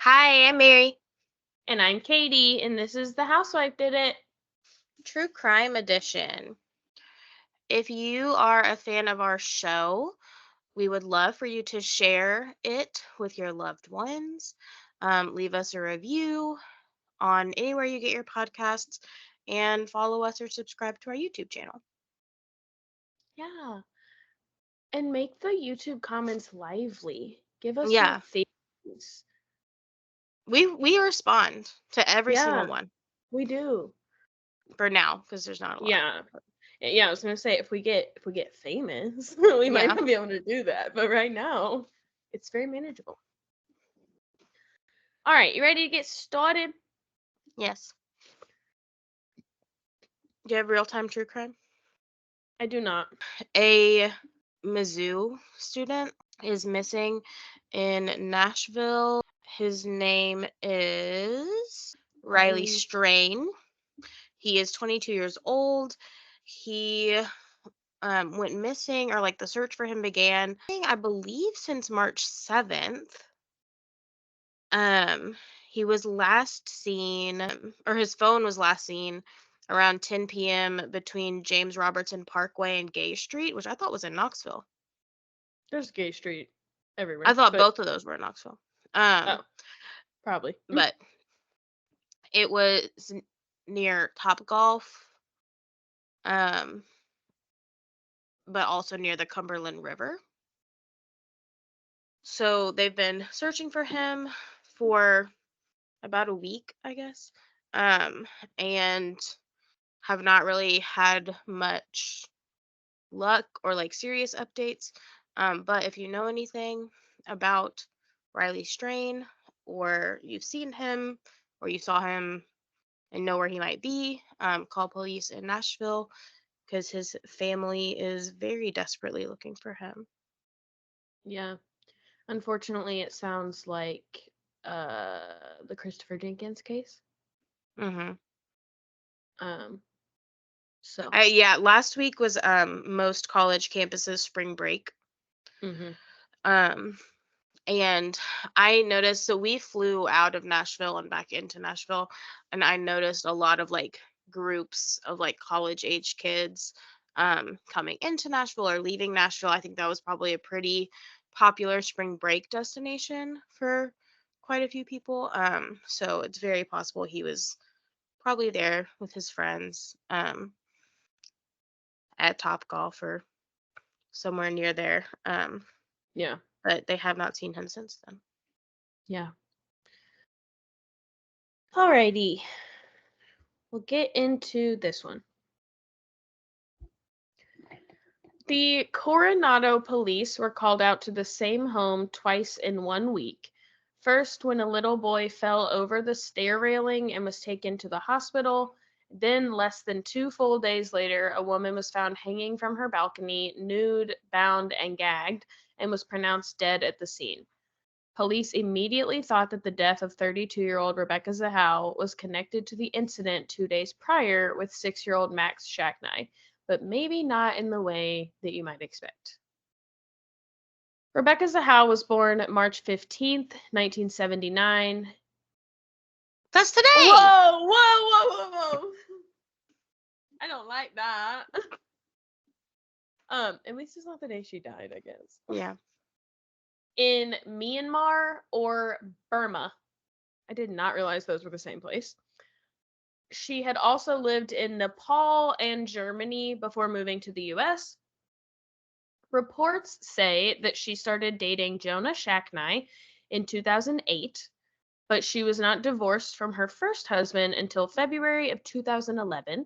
Hi, I'm Mary. And I'm Katie, and this is The Housewife Did It. True Crime Edition. If you are a fan of our show, we would love for you to share it with your loved ones. Leave us a review on anywhere you get your podcasts and follow us or subscribe to our YouTube channel. Yeah. And make the YouTube comments lively. Give us your Yeah, theories. we respond to every single Yeah, one we do. for now because there's not a lot. Yeah. Yeah, I was gonna say if we get famous, we might Yeah, not be able to do that. But right now, it's very manageable. All right, you ready to get started? yes. Do you have real time true crime? I do not. A Mizzou student is missing in Nashville. His name is Riley Riley. Strain. He is 22 years old. He went missing, or like the search for him began, I believe, since March 7th. Um, he was last seen, or his phone was last seen around 10 p.m. between James Robertson Parkway and Gay Street, which I thought was in Knoxville. There's Gay Street I everywhere, thought but both of those were in Knoxville. Um, oh, probably. but it was near Top Golf, um, but also near the Cumberland River. So they've been searching for him for about a week, I guess, um, and have not really had much luck or like serious updates. But if you know anything about Riley Strain, or you've seen him, or you saw him and know where he might be, call police in Nashville because his family is very desperately looking for him. Yeah. Unfortunately, it sounds like the Christopher Jenkins case. Hmm. Um, so. Yeah, last week was most college campuses spring break. Mhm. Um, and I noticed, so we flew out of Nashville and back into Nashville, and I noticed a lot of like groups of like college age kids coming into Nashville or leaving Nashville. I think that was probably a pretty popular spring break destination for quite a few people. So it's very possible he was probably there with his friends at Top Golf or somewhere near there. Yeah. But they have not seen him since then. Yeah. Alrighty. We'll get into this one. The Coronado police were called out to the same home twice in 1 week. First, when a little boy fell over the stair railing and was taken to the hospital. Then, less than 2 full days later, a woman was found hanging from her balcony, nude, bound, and gagged, and was pronounced dead at the scene. Police immediately thought that the death of 32-year-old Rebecca Zahau was connected to the incident 2 days prior with 6-year-old Max Shacknai, but maybe not in the way that you might expect. Rebecca Zahau was born March 15th, 1979. That's today. Whoa, whoa, whoa, whoa, whoa. I don't like that. At least it's not the day she died, I guess. Yeah. In Myanmar or Burma. I did not realize those were the same place. She had also lived in Nepal and Germany before moving to the US. Reports say that she started dating Jonah Shacknai in 2008, but she was not divorced from her first husband until February of 2011.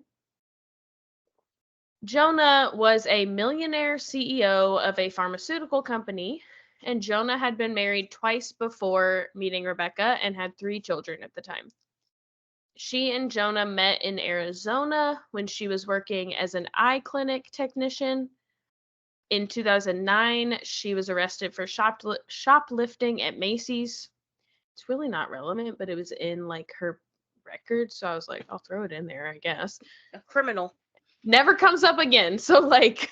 Jonah was a millionaire CEO of a pharmaceutical company, and Jonah had been married twice before meeting Rebecca and had 3 children at the time. She and Jonah met in Arizona when she was working as an eye clinic technician. In 2009, she was arrested for shoplifting at Macy's. It's really not relevant, but it was in like her record, so I was like, I'll throw it in there, I guess. A criminal. Never comes up again. So like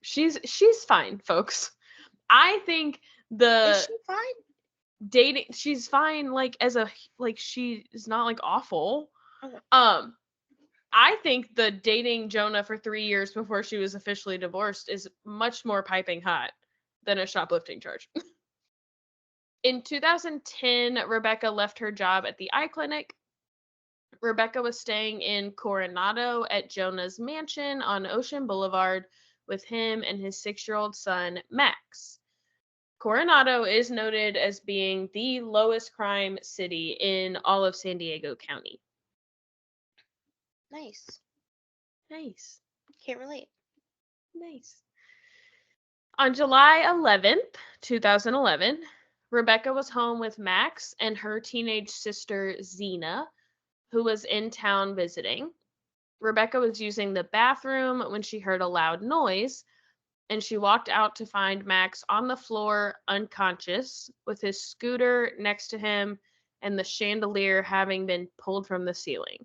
she's fine, folks. I think Is she fine? dating, she's fine, like, she is not, like, awful. Okay. Um, I think the dating Jonah for 3 years before she was officially divorced is much more piping hot than a shoplifting charge. In 2010, Rebecca left her job at the eye clinic. Rebecca was staying in Coronado at Jonah's mansion on Ocean Boulevard with him and his 6-year-old son, Max. Coronado is noted as being the lowest crime city in all of San Diego County. Nice. Nice. Can't relate. Nice. On July 11th, 2011, Rebecca was home with Max and her teenage sister, Zena, who was in town visiting. Rebecca was using the bathroom when she heard a loud noise, and she walked out to find Max on the floor, unconscious, with his scooter next to him and the chandelier having been pulled from the ceiling.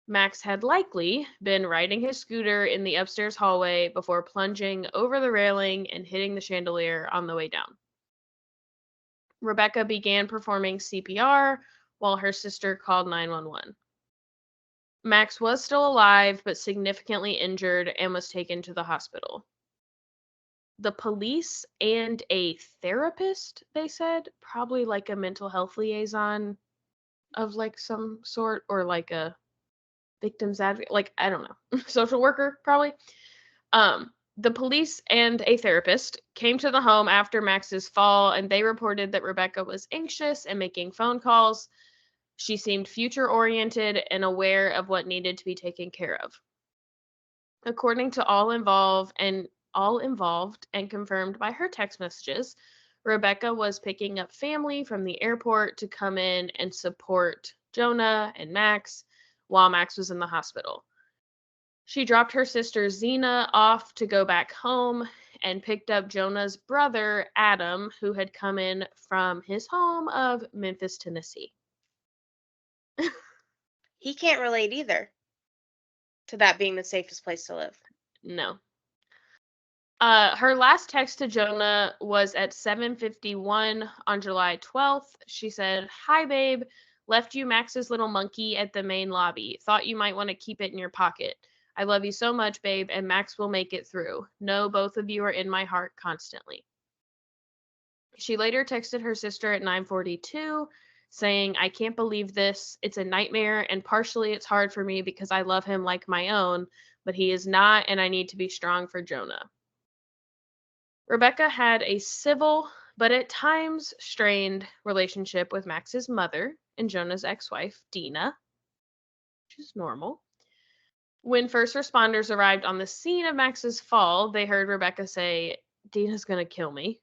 Max had likely been riding his scooter in the upstairs hallway before plunging over the railing and hitting the chandelier on the way down. Rebecca began performing CPR while her sister called 911. Max was still alive but significantly injured and was taken to the hospital. The police and a therapist, they said, probably like a mental health liaison of like some sort, or like a victim's advocate, like I don't know, social worker probably. The police and a therapist came to the home after Max's fall, and they reported that Rebecca was anxious and making phone calls. She seemed future oriented and aware of what needed to be taken care of. According to all involved and confirmed by her text messages, Rebecca was picking up family from the airport to come in and support Jonah and Max while Max was in the hospital. She dropped her sister Zena off to go back home and picked up Jonah's brother, Adam, who had come in from his home of Memphis, Tennessee. He can't relate either to that being the safest place to live. No. Her last text to Jonah was at 7:51 on July 12th. She said, "Hi, babe. Left you Max's little monkey at the main lobby. Thought you might want to keep it in your pocket. I love you so much, babe, and Max will make it through. Know both of you are in my heart constantly." She later texted her sister at 9:42 saying, "I can't believe this. It's a nightmare, and partially it's hard for me because I love him like my own, but he is not, and I need to be strong for Jonah." Rebecca had a civil, but at times strained relationship with Max's mother and Jonah's ex-wife, Dina, which is normal. When first responders arrived on the scene of Max's fall, they heard Rebecca say, "Dina's gonna kill me."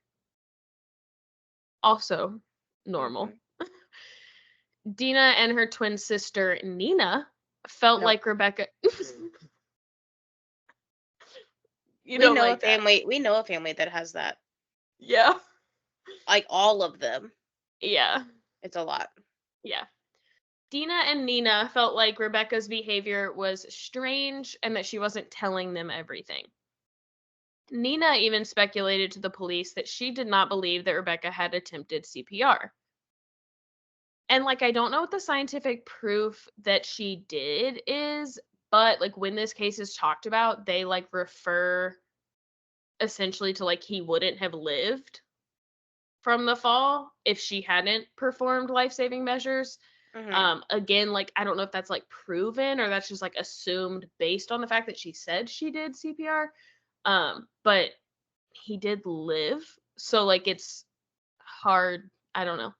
Also normal. Mm-hmm. Dina and her twin sister, Nina, felt Nope. like Rebecca. You We don't know a like that. family. We know a family that has that. Yeah. Like all of them. Yeah. It's a lot. Yeah. Dina and Nina felt like Rebecca's behavior was strange and that she wasn't telling them everything. Nina even speculated to the police that she did not believe that Rebecca had attempted CPR. And like, I don't know what the scientific proof that she did is, but like when this case is talked about, they like refer essentially to like he wouldn't have lived from the fall if she hadn't performed life-saving measures. Mm-hmm. Again, like I don't know if that's like proven or that's just like assumed based on the fact that she said she did CPR. But he did live, so like it's hard. I don't know.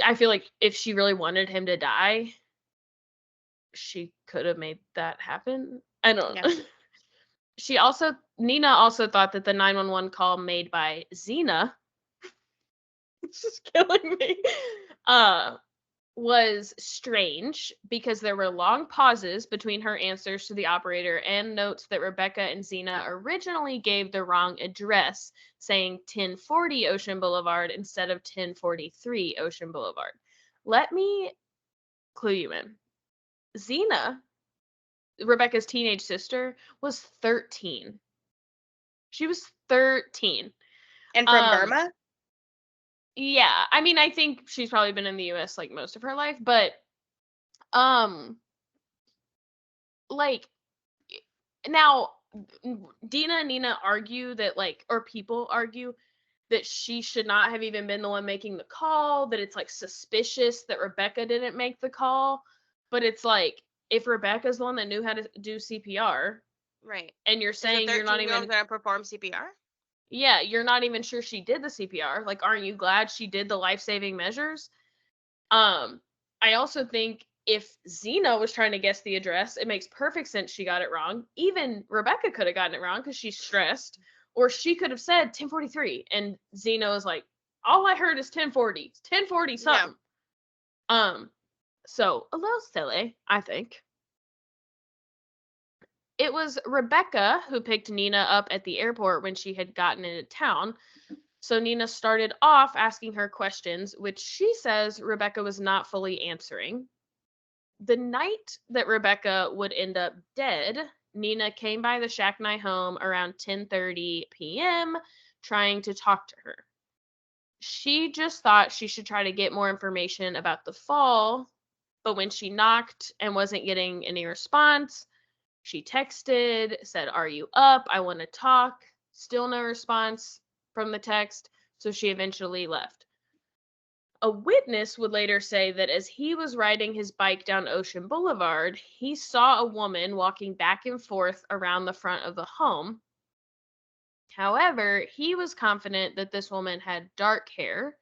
I feel like if she really wanted him to die, she could have made that happen. I don't. Yeah. Nina also thought that the 911 call made by Xena, it's just killing me, was strange because there were long pauses between her answers to the operator and notes that Rebecca and Xena originally gave the wrong address, saying 1040 Ocean Boulevard instead of 1043 Ocean Boulevard. Let me clue you in. Xena, Rebecca's teenage sister, was 13. She was 13. And from Um, Burma? Yeah, I mean, I think she's probably been in the US like most of her life, but like now Dina and Nina argue that like, or people argue that she should not have even been the one making the call, that it's like suspicious that Rebecca didn't make the call. But it's like, if Rebecca's the one that knew how to do CPR, Right. and you're Is a saying you're not 13-year-old even, going to perform CPR? yeah, you're not even sure she did the CPR, like, aren't you glad she did the life-saving measures? I also think if Xena was trying to guess the address, it makes perfect sense she got it wrong. Even Rebecca could have gotten it wrong because she's stressed. Or she could have said 1043, and Xena was like, all I heard is 1040. 1040 something. Yeah. So a little silly, I think. It was Rebecca who picked Nina up at the airport when she had gotten into town. So Nina started off asking her questions, which she says Rebecca was not fully answering. The night that Rebecca would end up dead, Nina came by the Shacknai home around 10:30 p.m. trying to talk to her. She just thought she should try to get more information about the fall, but when she knocked and wasn't getting any response, she texted, said, "Are you up? I want to talk." Still no response from the text, so she eventually left. A witness would later say that as he was riding his bike down Ocean Boulevard, he saw a woman walking back and forth around the front of the home. However, he was confident that this woman had dark hair,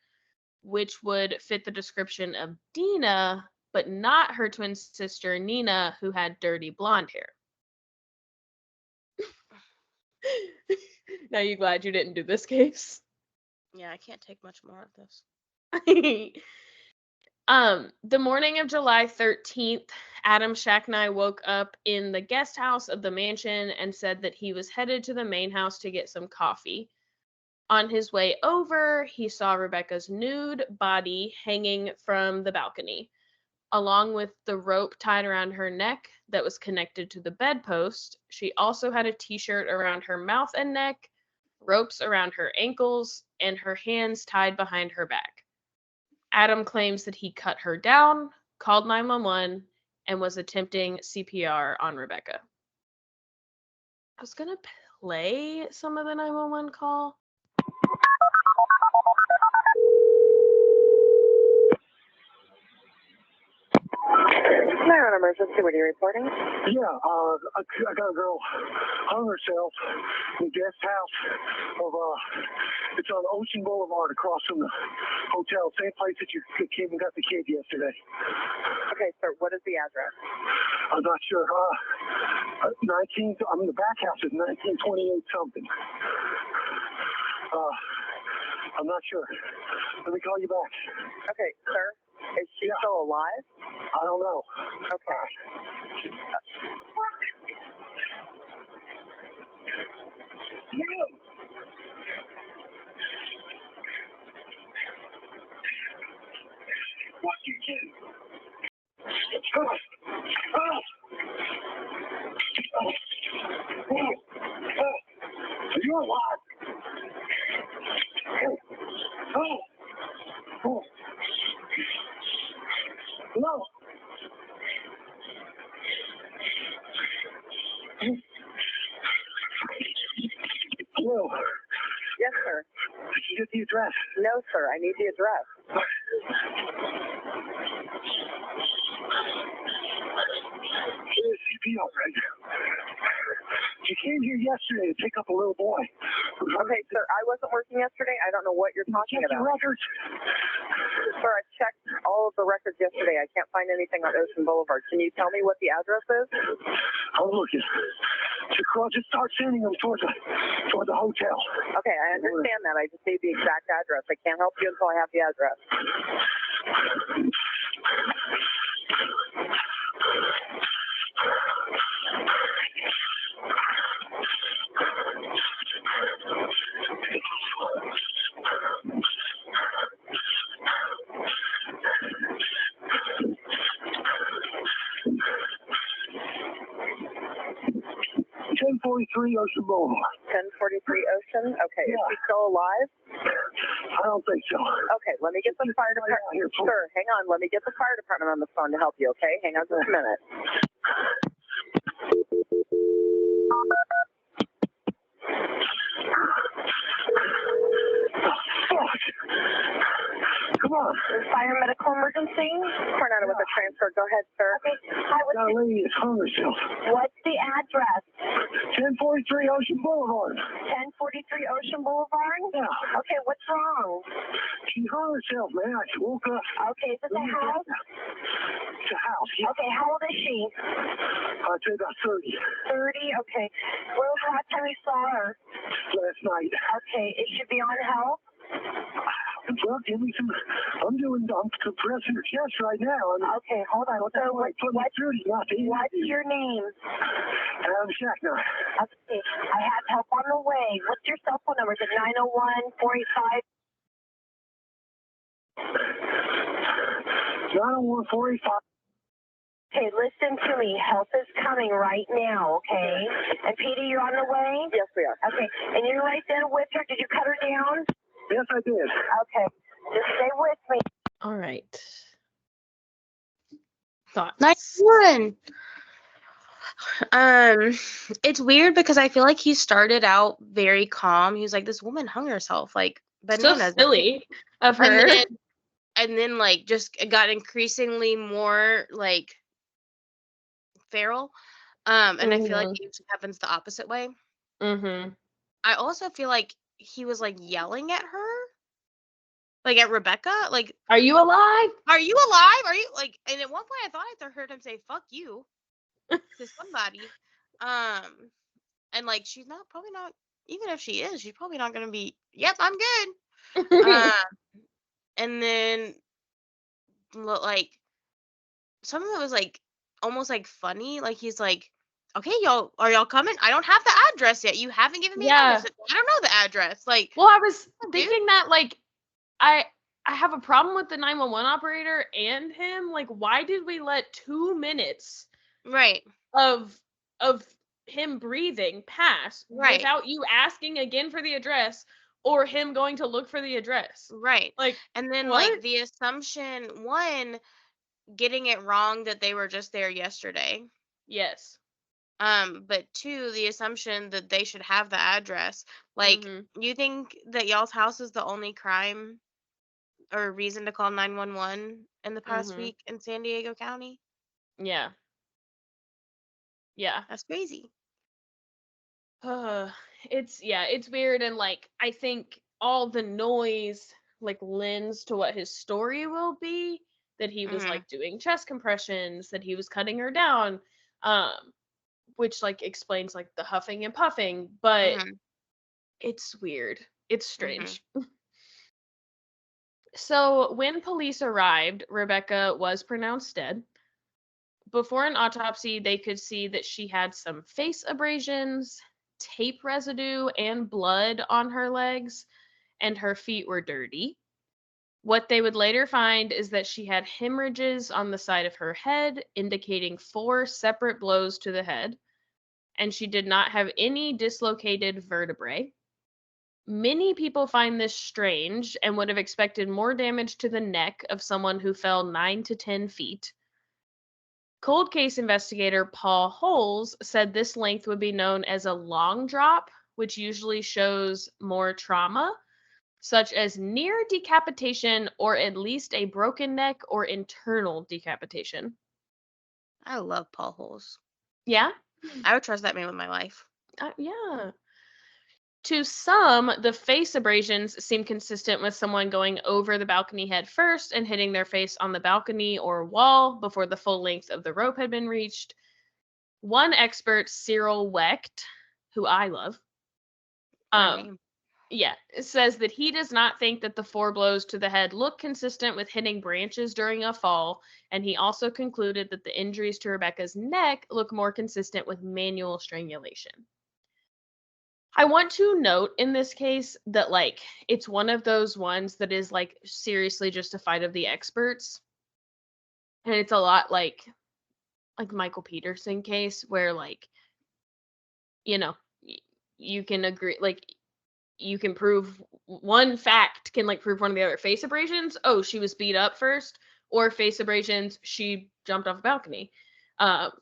which would fit the description of Dina, but not her twin sister Nina, who had dirty blonde hair. Now, you glad you didn't do this case? Yeah, I can't take much more of this. The morning of July 13th, Adam Shacknai woke up in the guest house of the mansion and said that he was headed to the main house to get some coffee. On his way over, he saw Rebecca's nude body hanging from the balcony, along with the rope tied around her neck that was connected to the bedpost. She also had a t-shirt around her mouth and neck, ropes around her ankles, and her hands tied behind her back. Adam claims that he cut her down, called 911, and was attempting CPR on Rebecca. I was going to play some of the 911 call. An emergency, what are you reporting? Yeah, I got a girl hung herself in the guest house of, it's on Ocean Boulevard across from the hotel, same place that you came and got the kid yesterday. Okay, sir, what is the address? I'm not sure. 19, I mean, the back house is 1928 something. I'm not sure. Let me call you back. Okay, sir, is she still alive? I don't know. Okay. What you did? Are you alive? No. Hello. Yes, sir. Did you get the address? No, sir, I need the address. Here's CPR, right? She came here yesterday to pick up a little boy. Okay, sir, I wasn't working yesterday. I don't know what you're talking Check your about. records. Sir, I checked all of the records yesterday. I can't find anything on Ocean Boulevard. Can you tell me what the address is? I'm looking. Just start sending them toward the hotel. Okay, I understand that. I just need the exact address. I can't help you until I have the address. 1043 Ocean Boulevard. 1043 Ocean? Okay, is she still alive? I don't think so. Okay, let me get the fire department. Here, Sir, hang on. Let me get the fire department on the phone to help you, okay? Hang on just a minute. Fuck. Come on. Fire medical emergency? Coronado with a transfer. Go ahead, sir. Okay. Hi, That lady is hung herself. what's the address? 1043 Ocean Boulevard. 1043 Ocean Boulevard? Yeah. Okay, what's wrong? She hung herself, man. I woke up. Okay, is it the house? It's a house. Okay, how old is she? I'd say about 30. 30? Okay. When was the last time you saw her? Last night. Okay, is she beyond help? Well, give me some. I'm compressing her chest right now. Okay, hold on. So what's your name? Max Shacknai. Okay, I have help on the way. What's your cell phone number? Is it 901-485? 901-485. Okay, listen to me. Help is coming right now, okay? And Peter, you're on the way? Yes, we are. Okay, and you're right there with her. Did you cut her down? Yes, I did. Okay, just stay with me. All right. Thoughts? Nice one. It's weird because I feel like he started out very calm. He was like, "This woman hung herself," like, but So no, doesn't. silly of her. And then like just got increasingly more like feral. And I feel like it usually happens the opposite way. Mm-hmm. I also feel like he was like yelling at her, like at Rebecca, like, Are you alive? "Are you alive? Are you like?" And at one point, I thought I heard him say "fuck you" to somebody. And like she's probably not. Even if she is, she's probably not gonna be. Yep, I'm good. And then like some of it was like almost like funny. Like he's like, "Okay, y'all, are y'all coming? I don't have the address yet. You haven't given me an Yeah. address. I don't know the address." Like, Well, I was dude. thinking that like I have a problem with the 911 operator and him. Like, why did we let 2 minutes Right. of him breathing pass Right. without you asking again for the address or him going to look for the address? Right. Like, And then what? like the assumption, one, getting it wrong that they were just there yesterday. Yes. But two, the assumption that they should have the address. Like, you think that y'all's house is the only crime or reason to call 911 in the past week in San Diego County? Yeah. Yeah. That's crazy. It's weird, and like I think all the noise like lends to what his story will be, that he was like doing chest compressions, that he was cutting her down, which like explains like the huffing and puffing, but it's weird. It's strange. So when police arrived, Rebecca was pronounced dead. Before an autopsy, they could see that she had some face abrasions, tape residue, and blood on her legs, and her feet were dirty. What they would later find is that she had hemorrhages on the side of her head, indicating 4 separate blows to the head, and she did not have any dislocated vertebrae. Many people find this strange and would have expected more damage to the neck of someone who fell 9 to 10 feet. Cold case investigator Paul Holes said this length would be known as a long drop, which usually shows more trauma, such as near decapitation or at least a broken neck or internal decapitation. I love Paul Holes. Yeah? I would trust that man with my life. Yeah. To some, the face abrasions seem consistent with someone going over the balcony head first and hitting their face on the balcony or wall before the full length of the rope had been reached. One expert, Cyril Wecht, who I love, says that he does not think that the 4 blows to the head look consistent with hitting branches during a fall, and he also concluded that the injuries to Rebecca's neck look more consistent with manual strangulation. I want to note in this case that like it's one of those ones that is like seriously just a fight of the experts. And it's a lot like Michael Peterson case where like you can agree, like you can prove one fact can like prove one of the other. Face abrasions, oh, she was beat up first, or face abrasions, she jumped off a balcony.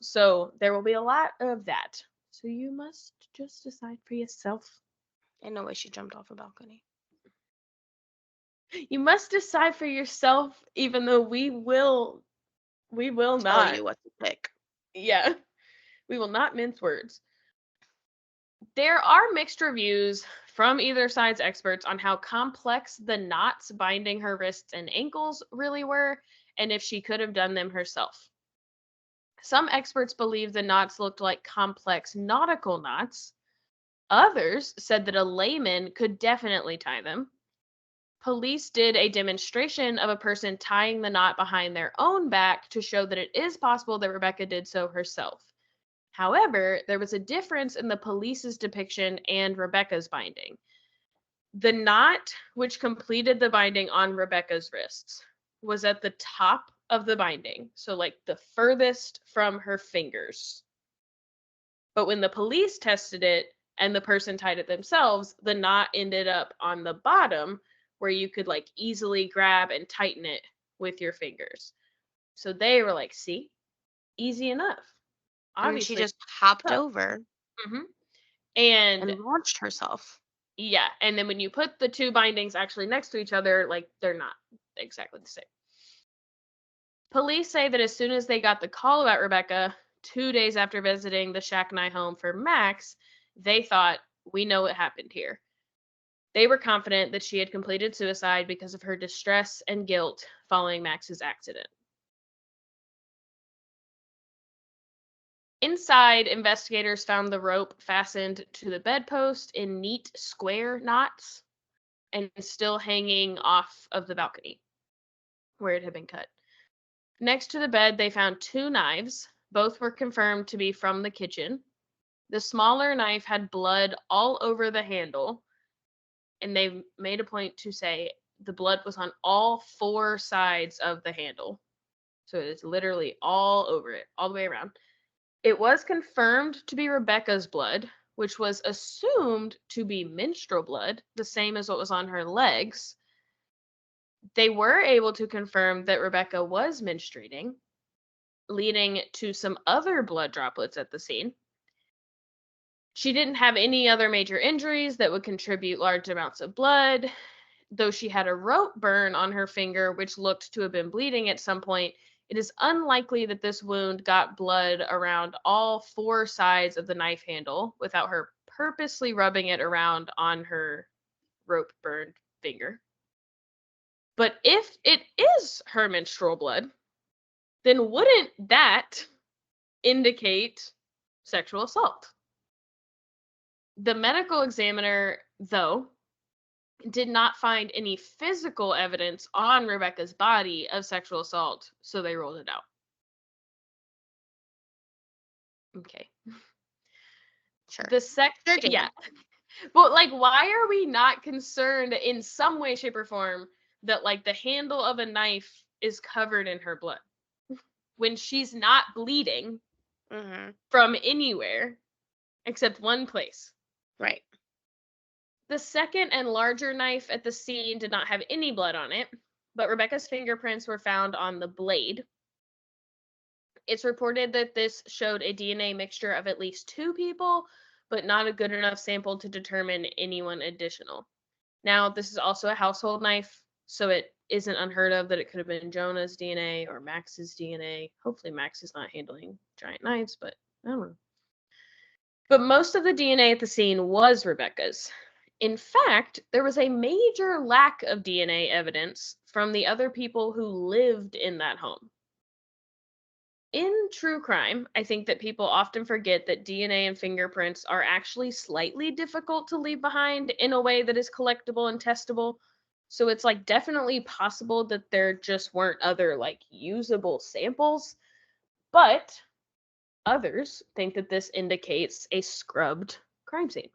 So there will be a lot of that. So you must just decide for yourself. Ain't no way she jumped off a balcony. You must decide for yourself, even though we will Tell not. you what to pick. Yeah. We will not mince words. There are mixed reviews from either side's experts on how complex the knots binding her wrists and ankles really were, and if she could have done them herself. Some experts believe the knots looked like complex nautical knots. Others said that a layman could definitely tie them. Police did a demonstration of a person tying the knot behind their own back to show that it is possible that Rebecca did so herself. However, there was a difference in the police's depiction and Rebecca's binding. The knot, which completed the binding on Rebecca's wrists, was at the top of the binding, so like the furthest from her fingers. But when the police tested it and the person tied it themselves, the knot ended up on the bottom where you could like easily grab and tighten it with your fingers. So they were like, see, easy enough. And she just hopped over Mm-hmm. And launched herself. yeah, and then when you put the two bindings actually next to each other, like they're not exactly the same. Police say that as soon as they got the call about Rebecca, 2 days after visiting the Shacknai home for Max, they thought, we know what happened here. They were confident that she had completed suicide because of her distress and guilt following Max's accident. Inside, investigators found the rope fastened to the bedpost in neat square knots and still hanging off of the balcony where it had been cut. Next to the bed, they found 2 knives. Both were confirmed to be from the kitchen. The smaller knife had blood all over the handle, and they made a point to say the blood was on all 4 sides of the handle. So it is literally all over it, all the way around. It was confirmed to be Rebecca's blood, which was assumed to be menstrual blood, the same as what was on her legs. They were able to confirm that Rebecca was menstruating, leading to some other blood droplets at the scene. She didn't have any other major injuries that would contribute large amounts of blood, though she had a rope burn on her finger, which looked to have been bleeding at some point. It is unlikely that this wound got blood around all 4 sides of the knife handle without her purposely rubbing it around on her rope burned finger. But if it is her menstrual blood, then wouldn't that indicate sexual assault? The medical examiner, though, did not find any physical evidence on Rebecca's body of sexual assault, so they ruled it out. Okay. Sure. Yeah. But like, why are we not concerned in some way, shape, or form that like the handle of a knife is covered in her blood when she's not bleeding from anywhere except one place? Right. The second and larger knife at the scene did not have any blood on it, but Rebecca's fingerprints were found on the blade. It's reported that this showed a DNA mixture of at least 2 people, but not a good enough sample to determine anyone additional. Now, this is also a household knife, so it isn't unheard of that it could have been Jonah's DNA or Max's DNA. Hopefully Max is not handling giant knives, but I don't know. But most of the DNA at the scene was Rebecca's. In fact, there was a major lack of DNA evidence from the other people who lived in that home. In true crime, I think that people often forget that DNA and fingerprints are actually slightly difficult to leave behind in a way that is collectible and testable. So it's like definitely possible that there just weren't other like usable samples, but others think that this indicates a scrubbed crime scene.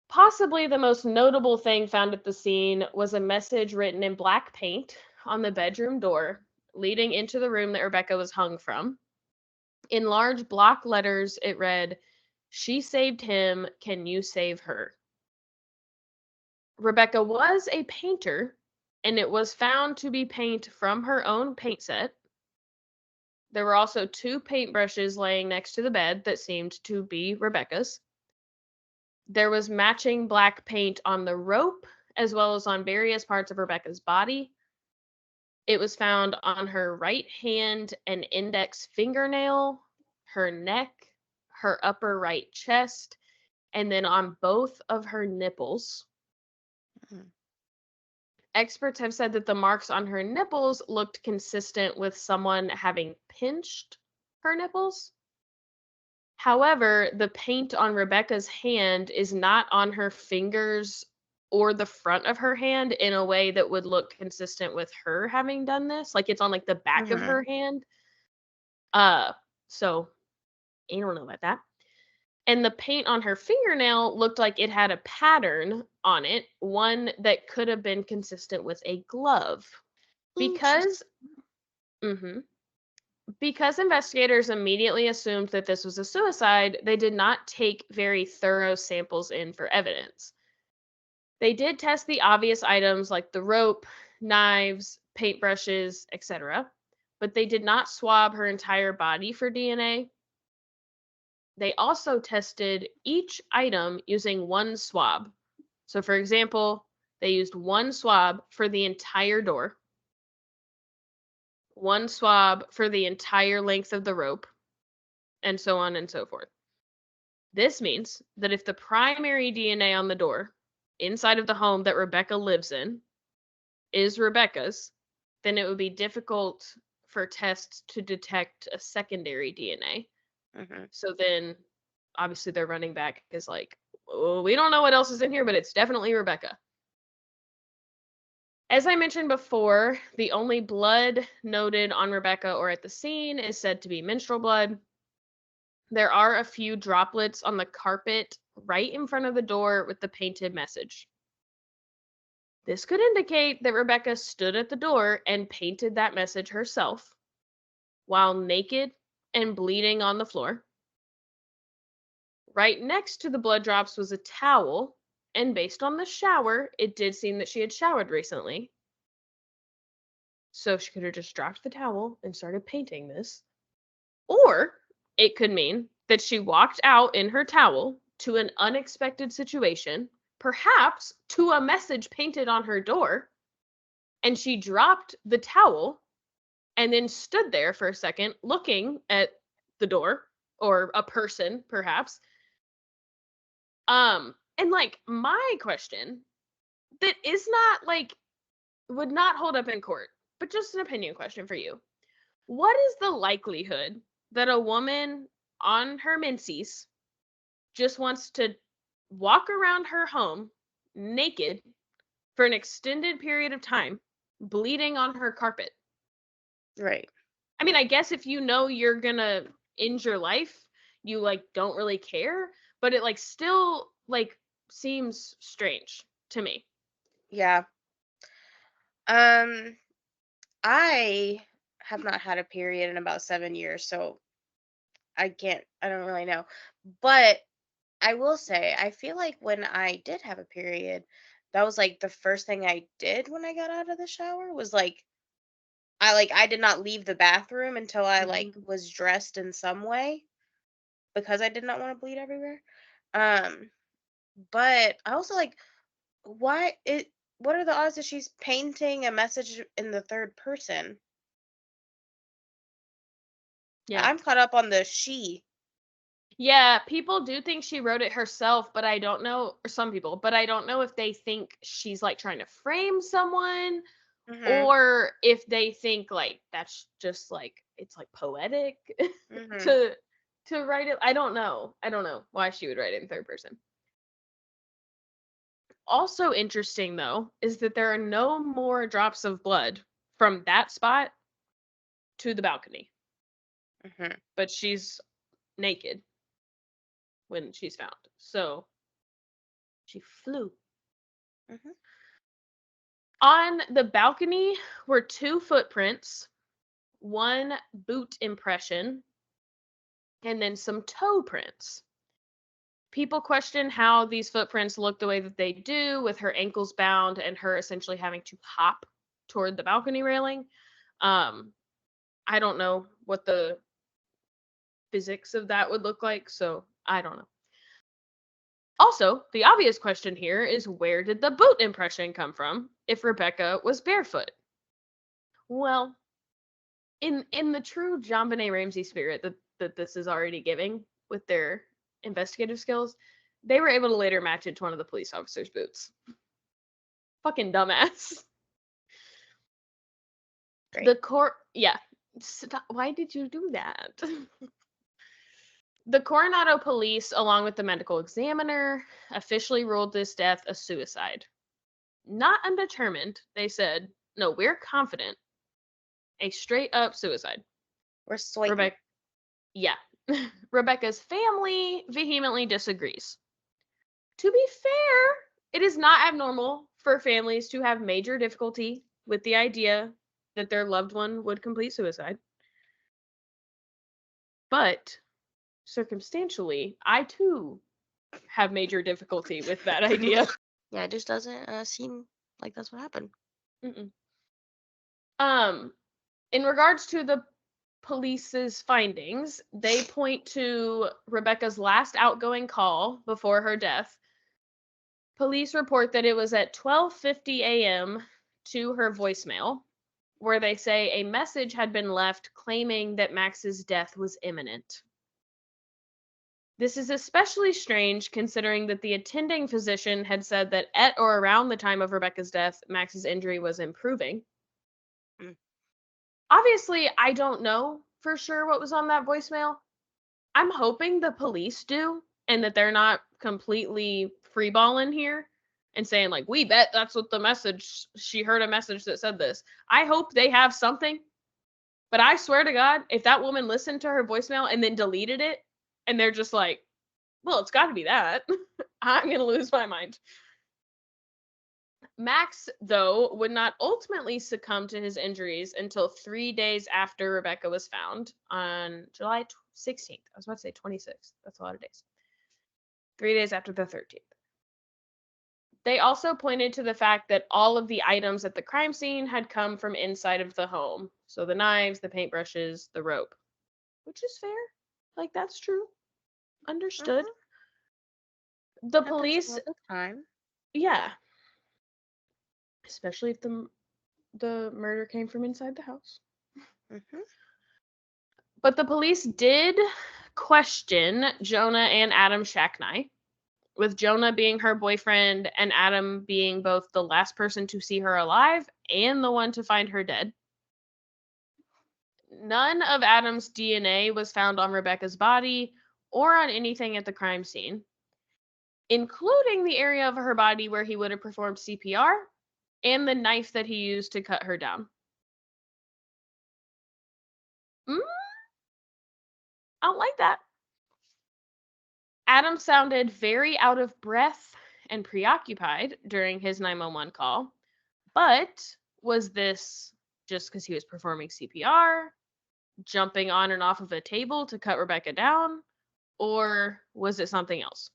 Possibly the most notable thing found at the scene was a message written in black paint on the bedroom door leading into the room that Rebecca was hung from. In large block letters, it read, "She saved him, can you save her?" Rebecca was a painter, and it was found to be paint from her own paint set. There were also 2 paintbrushes laying next to the bed that seemed to be Rebecca's. There was matching black paint on the rope, as well as on various parts of Rebecca's body. It was found on her right hand and index fingernail, her neck, her upper right chest, and then on both of her nipples. Mhm. Experts have said that the marks on her nipples looked consistent with someone having pinched her nipples. However, the paint on Rebecca's hand is not on her fingers or the front of her hand in a way that would look consistent with her having done this. Like it's on like the back of Mhm. her hand. So I don't know about that. And the paint on her fingernail looked like it had a pattern on it, one that could have been consistent with a glove. Because mhm. Because investigators immediately assumed that this was a suicide, they did not take very thorough samples in for evidence. They did test the obvious items like the rope, knives, paintbrushes, etc., but they did not swab her entire body for DNA. They also tested each item using one swab. So, for example, they used one swab for the entire door, one swab for the entire length of the rope, and so on and so forth. This means that if the primary DNA on the door inside of the home that Rebecca lives in is Rebecca's, then it would be difficult for tests to detect a secondary DNA. Mhm. So then obviously their running back is like, oh, we don't know what else is in here, but it's definitely Rebecca. As I mentioned before, the only blood noted on Rebecca or at the scene is said to be menstrual blood. There are a few droplets on the carpet right in front of the door with the painted message. This could indicate that Rebecca stood at the door and painted that message herself while naked and bleeding on the floor. Right next to the blood drops was a towel, and based on the shower, it did seem that she had showered recently. So she could have just dropped the towel and started painting this. Or it could mean that she walked out in her towel to an unexpected situation, perhaps to a message painted on her door, and she dropped the towel and then stood there for a second looking at the door or a person perhaps. And like my question that is not like would not hold up in court, but just an opinion question for you. What is the likelihood that a woman on her menses just wants to walk around her home naked for an extended period of time, bleeding on her carpet? Right. I mean, I guess if you know you're gonna end your life, you like don't really care, but it like still like seems strange to me. Yeah. Um, I have not had a period in about 7 years, so I don't really know. But I will say, I feel like when I did have a period, that was like the first thing I did when I got out of the shower was like I did not leave the bathroom until I like Mhm. was dressed in some way because I did not want to bleed everywhere. Um, but I also like why it what are the odds that she's painting a message in the third person? Yeah. I'm caught up on the she. Yeah, people do think she wrote it herself, but I don't know, or some people, but I don't know if they think she's like trying to frame someone Mhm. or if they think like that's just like it's like poetic Mhm. to to write it. I don't know. I don't know why she would write it in third person. Also interesting though is that there are no more drops of blood from that spot to the balcony, Mhm. but she's naked when she's found. So she flew. Mhm. On the balcony were 2 footprints, 1 boot impression, and then some toe prints. People question how these footprints look the way that they do, with her ankles bound and her essentially having to hop toward the balcony railing. I don't know what the physics of that would look like, so I don't know. Also, the obvious question here is, where did the boot impression come from if Rebecca was barefoot? Well, in the true JonBenet Ramsey spirit that this is already giving with their investigative skills, they were able to later match it to one of the police officers' boots. Fucking dumbass. Great. Stop. Why did you do that? The Coronado police, along with the medical examiner, officially ruled this death a suicide. Not undetermined, they said, no, we're confident. A straight up suicide. We're swiping. Rebecca's family vehemently disagrees. To be fair, it is not abnormal for families to have major difficulty with the idea that their loved one would complete suicide. But circumstantially, I too have major difficulty with that idea. Yeah, it just doesn't seem like that's what happened. Mm-mm. In regards to the police's findings, they point to Rebecca's last outgoing call before her death. Police report that it was at 12:50 a.m. to her voicemail, where they say a message had been left claiming that Max's death was imminent. This is especially strange considering that the attending physician had said that at or around the time of Rebecca's death, Max's injury was improving. Obviously, I don't know for sure what was on that voicemail. I'm hoping the police do, and that they're not completely freeballing here and saying, like, we bet that's what the message, she heard a message that said this. I hope they have something, but I swear to God, if that woman listened to her voicemail and then deleted it, and they're just like, well, it's got to be that, I'm going to lose my mind. Max, though, would not ultimately succumb to his injuries until 3 days after Rebecca was found on July 16th. I was about to say 26th. That's a lot of days. 3 days after the 13th. They also pointed to the fact that all of the items at the crime scene had come from inside of the home. So the knives, the paintbrushes, the rope. Which is fair. Like, that's true. Understood. The police... all the time. Yeah. Especially if the murder came from inside the house. But the police did question Jonah and Adam Shacknai, with Jonah being her boyfriend and Adam being both the last person to see her alive and the one to find her dead. None of Adam's DNA was found on Rebecca's body or on anything at the crime scene, including the area of her body where he would have performed CPR and the knife that he used to cut her down. I don't like that. Adam sounded very out of breath and preoccupied during his 911 call, but was this just because he was performing CPR, jumping on and off of a table to cut Rebecca down, or was it something else?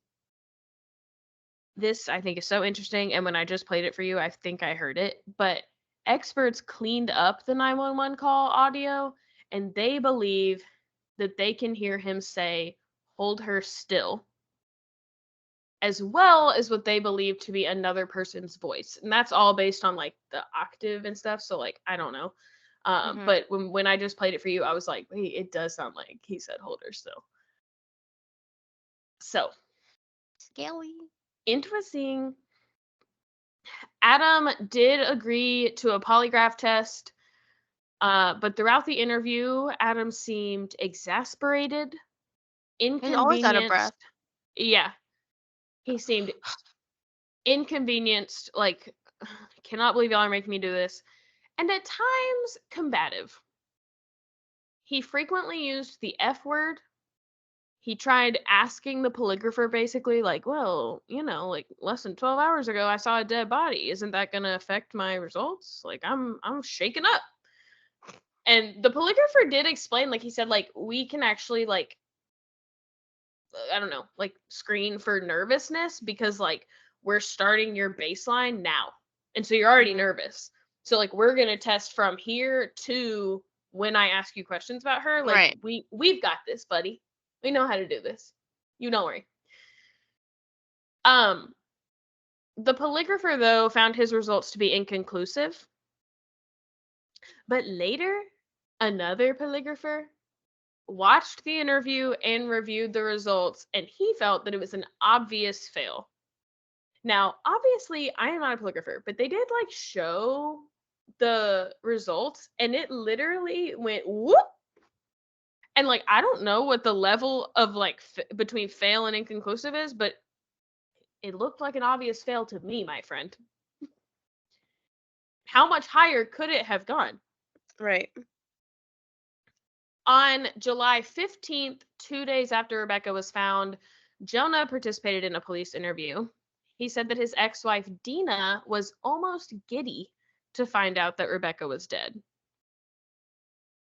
This, I think, is so interesting, and when I just played it for you, I think I heard it, but experts cleaned up the 911 call audio, and they believe that they can hear him say, "Hold her still," as well as what they believe to be another person's voice. And that's all based on, like, the octave and stuff, so, like, I don't know. But when I just played it for you, I was like, wait, it does sound like he said hold her still. So. Scary. Interesting. Adam did agree to a polygraph test, but throughout the interview, Adam seemed exasperated, inconvenienced. He's always out of breath. Yeah. He seemed inconvenienced, like, cannot believe y'all are making me do this, and at times combative. He frequently used the F word. He tried asking the polygrapher basically, like, well, you know, like, less than 12 hours ago, I saw a dead body. Isn't that going to affect my results? Like, I'm shaken up. And the polygrapher did explain, like, he said, like, we can actually, like, I don't know, like screen for nervousness because like we're starting your baseline now. And so you're already nervous. So like we're going to test from here to when I ask you questions about her. Like Right. we've got this, buddy. We know how to do this. You don't worry. The polygrapher though found his results to be inconclusive. But later, another polygrapher watched the interview and reviewed the results, and he felt that it was an obvious fail. Now, obviously, I am not a polygrapher, but they did like show the results, and it literally went whoop. And like, I don't know what the level of like between fail and inconclusive is, but it looked like an obvious fail to me, my friend. How much higher could it have gone? Right. On July 15th, 2 days after Rebecca was found, Jonah participated in a police interview. He said that his ex-wife, Dina, was almost giddy to find out that Rebecca was dead.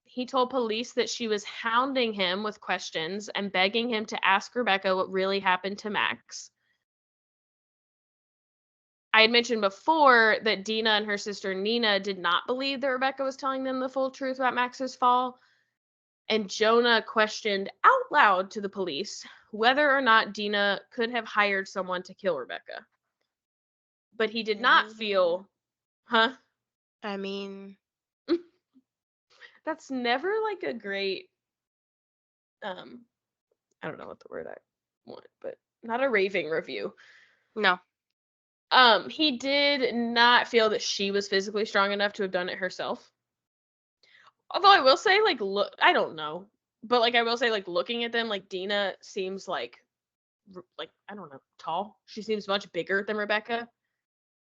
He told police that she was hounding him with questions and begging him to ask Rebecca what really happened to Max. I had mentioned before that Dina and her sister Nina did not believe that Rebecca was telling them the full truth about Max's fall. And Jonah questioned out loud to the police whether or not Dina could have hired someone to kill Rebecca. But he did not feel, I mean, that's never like a great, I don't know what the word I want, but not a raving review. no. He did not feel that she was physically strong enough to have done it herself. Although I will say, like, look, I don't know, but like I will say, like, looking at them, like Dina seems like I don't know, tall. She seems much bigger than Rebecca.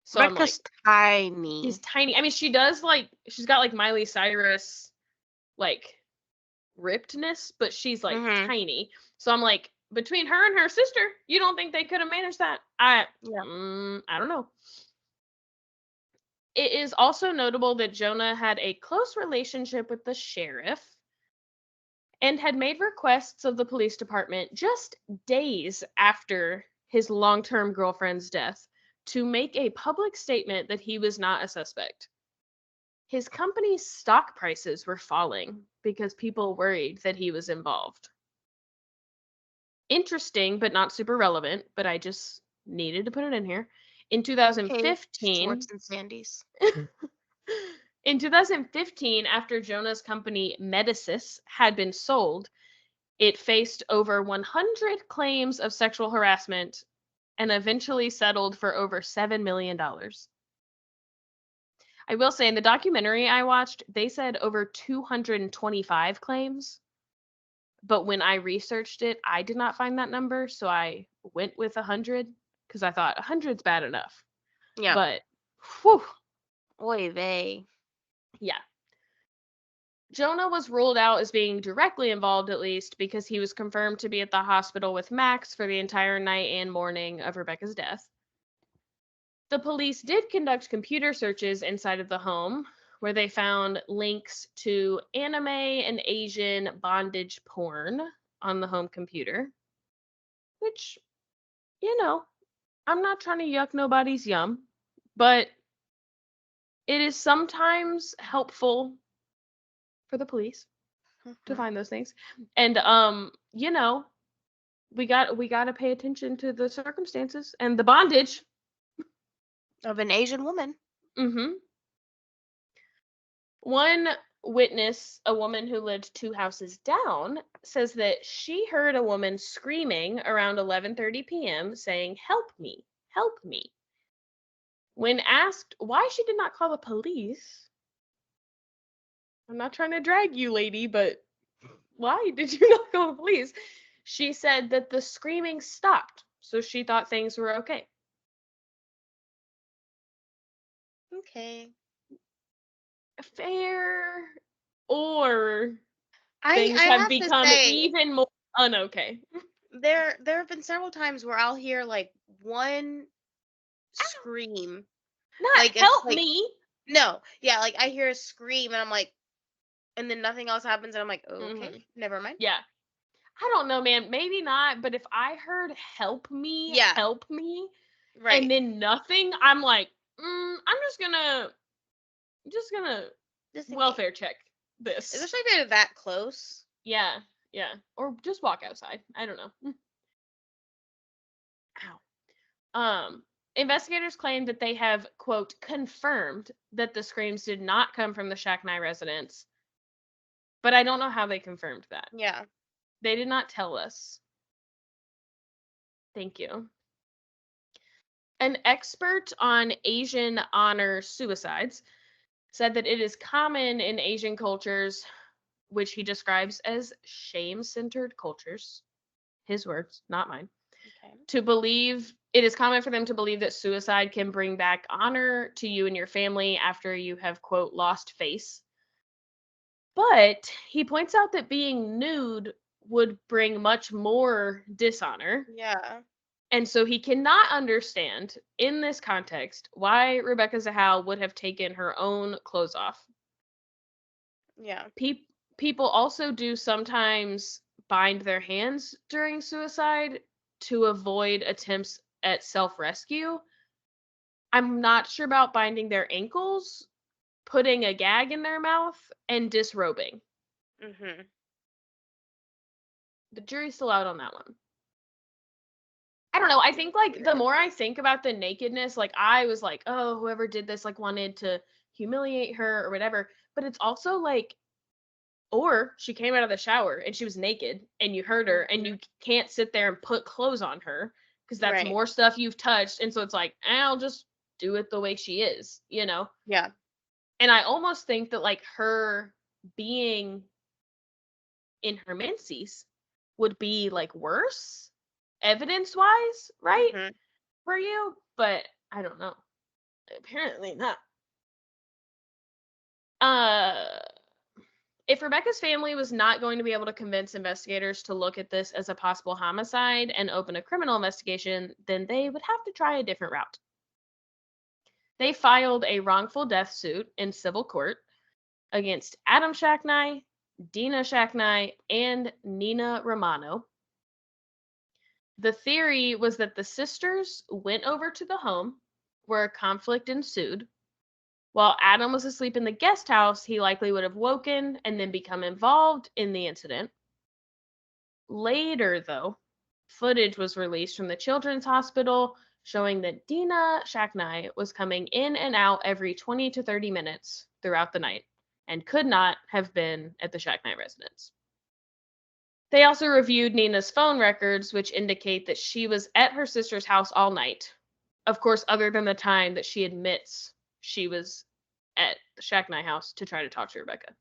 So Rebecca's tiny. she's tiny. I mean, she does like she's got like Miley Cyrus like rippedness, but she's like tiny. So I'm like, between her and her sister, you don't think they could have managed that? I don't know. It is also notable that Jonah had a close relationship with the sheriff and had made requests of the police department just days after his long-term girlfriend's death to make a public statement that he was not a suspect. His company's stock prices were falling because people worried that he was involved. Interesting, but not super relevant, but I just needed to put it in here. In 2015, Schwartz and Sandy's. in 2015, after Jonah's company Medicis had been sold, it faced over 100 claims of sexual harassment and eventually settled for over $7 million. I will say in the documentary I watched, they said over 225 claims. But when I researched it, I did not find that number. So I went with 100 because I thought 100's bad enough. Yeah. But, whew. Oy vey. Yeah. Jonah was ruled out as being directly involved, at least, because he was confirmed to be at the hospital with Max for the entire night and morning of Rebecca's death. The police did conduct computer searches inside of the home, where they found links to anime and Asian bondage porn on the home computer. Which, you know, I'm not trying to yuck nobody's yum, but it is sometimes helpful for the police to find those things. And you know, we got to pay attention to the circumstances and the bondage Of an Asian woman. One witness, a woman who lived 2 houses down, says that she heard a woman screaming around 11:30 p.m. saying, "Help me, help me." When asked why she did not call the police, I'm not trying to drag you, lady, but why did you not call the police? She said that the screaming stopped, so she thought things were okay. Okay. Fair, or I things have have become to say, even more unokay. there have been several times where I'll hear like one scream. Not Like, it's help like, me. no, yeah, like I hear a scream and I'm like, and then nothing else happens and I'm like, oh, okay, never mind. Yeah. I don't know, man. Maybe not, but if I heard help me, Yeah. Right. and then nothing, I'm like, I'm just gonna Just in case. welfare check this. Especially if they're that close. Yeah. Or just walk outside. I don't know. Ow. Investigators claim that they have, quote, confirmed that the screams did not come from the Shacknai residence. But I don't know how they confirmed that. Yeah. They did not tell us. Thank you. An expert on Asian honor suicides said that it is common in Asian cultures, which he describes as shame-centered cultures, his words, not mine, Okay. to believe it is common for them to believe that suicide can bring back honor to you and your family after you have, quote, lost face. But he points out that being nude would bring much more dishonor. Yeah. And so he cannot understand, in this context, why Rebecca Zahau would have taken her own clothes off. Yeah. People also do sometimes bind their hands during suicide to avoid attempts at self-rescue. I'm not sure about binding their ankles, putting a gag in their mouth, and disrobing. Mhm. The jury's still out on that one. I don't know. I think like the more I think about the nakedness, like I was like, oh, whoever did this like wanted to humiliate her or whatever. But it's also like, or she came out of the shower and she was naked and you heard her and you can't sit there and put clothes on her because that's Right. more stuff you've touched. And so it's like, I'll just do it the way she is, you know? Yeah. And I almost think that like her being in her menses would be like worse evidence wise, right? Mhm. For you, but I don't know. Apparently not. If Rebecca's family was not going to be able to convince investigators to look at this as a possible homicide and open a criminal investigation, then they would have to try a different route. They filed a wrongful death suit in civil court against Adam Shacknai, Dina Shacknai, and Nina Romano. The theory was that the sisters went over to the home where a conflict ensued. While Adam was asleep in the guest house, he likely would have woken and then become involved in the incident. Later, though, footage was released from the Children's Hospital showing that Dina Shacknai was coming in and out every 20 to 30 minutes throughout the night and could not have been at the Shacknai residence. They also reviewed Nina's phone records, which indicate that she was at her sister's house all night. Of course, other than the time that she admits she was at the Shacknai house to try to talk to Rebecca.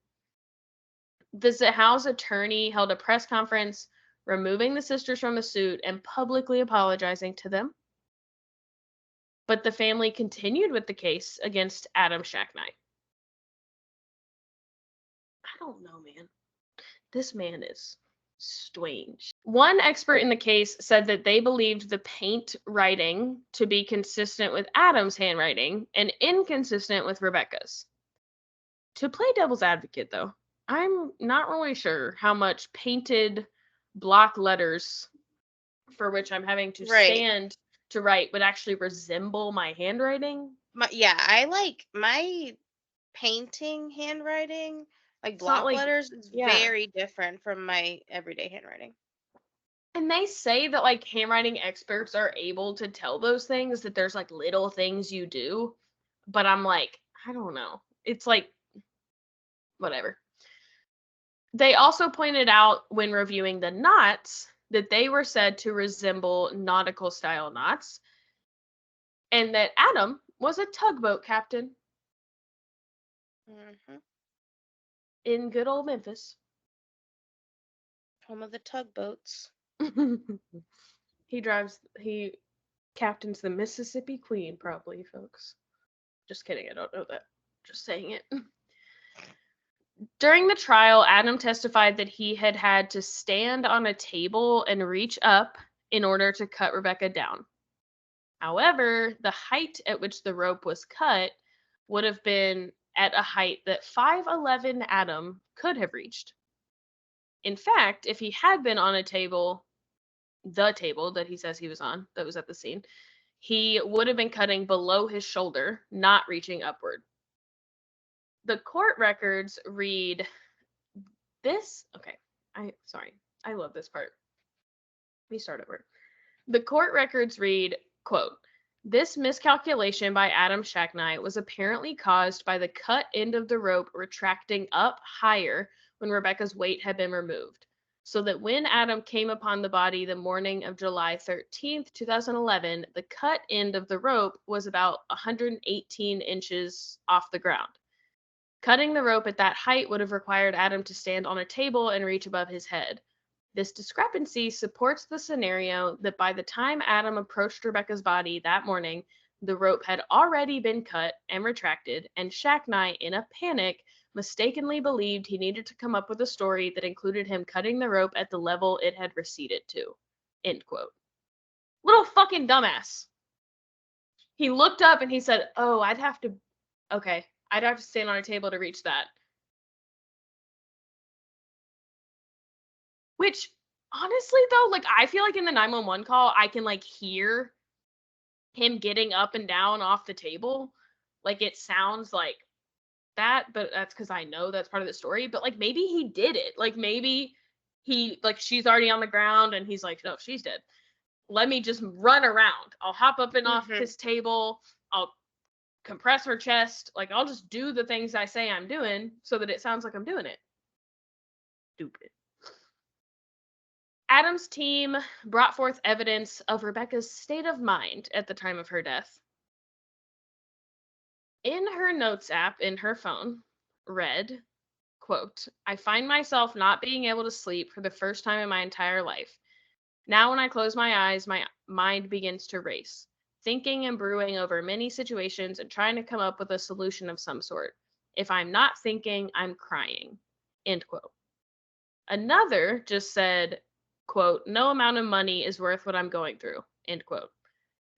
The Zahau's attorney held a press conference removing the sisters from the suit and publicly apologizing to them. But the family continued with the case against Adam Shacknai. I don't know, man. This man is strange. One expert in the case said that they believed the paint writing to be consistent with Adam's handwriting and inconsistent with Rebecca's. To play devil's advocate, though, I'm not really sure how much painted block letters for which I'm having to Right. stand to write would actually resemble my handwriting. I like my painting handwriting, like It's not block like, letters, is yeah. very different from my everyday handwriting. And they say that like handwriting experts are able to tell those things, that there's like little things you do. But I'm like, I don't know. It's like, whatever. They also pointed out when reviewing the knots that they were said to resemble nautical style knots, and that Adam was a tugboat captain Mhm. in good old Memphis. Home of the tugboats. He captains the Mississippi Queen, probably, folks. Just kidding, I don't know that. Just saying it. During the trial, Adam testified that he had had to stand on a table and reach up in order to cut Rebecca down. However, the height at which the rope was cut would have been at a height that 5'11" Adam could have reached. In fact, if he had been on a table, the table that he says he was on, that was at the scene, he would have been cutting below his shoulder, not reaching upward. The court records read this. Okay, I love this part. Let me start over. The court records read, quote, "This miscalculation by Adam Shacknai was apparently caused by the cut end of the rope retracting up higher when Rebecca's weight had been removed, so that when Adam came upon the body the morning of July 13th, 2011, the cut end of the rope was about 118 inches off the ground. Cutting the rope at that height would have required Adam to stand on a table and reach above his head. This discrepancy supports the scenario that by the time Adam approached Rebecca's body that morning, the rope had already been cut and retracted, and Shacknai, in a panic, mistakenly believed he needed to come up with a story that included him cutting the rope at the level it had receded to." End quote. Little fucking dumbass. He looked up and he said, "Oh, I'd have to stand on a table to reach that." Which, honestly, though, like, I feel like in the 911 call, I can, like, hear him getting up and down off the table. Like, it sounds like that, but that's because I know that's part of the story. But, like, maybe he did it. Like, maybe he, like, she's already on the ground, and he's like, "No, she's dead. Let me just run around. I'll hop up and off this table. I'll compress her chest. Like, I'll just do the things I say I'm doing so that it sounds like I'm doing it." Stupid. Adam's team brought forth evidence of Rebecca's state of mind at the time of her death. In her notes app in her phone, read, quote, "I find myself not being able to sleep for the first time in my entire life. Now when I close my eyes, my mind begins to race, thinking and brewing over many situations and trying to come up with a solution of some sort. If I'm not thinking, I'm crying." End quote. Another just said, quote, "No amount of money is worth what I'm going through." End quote.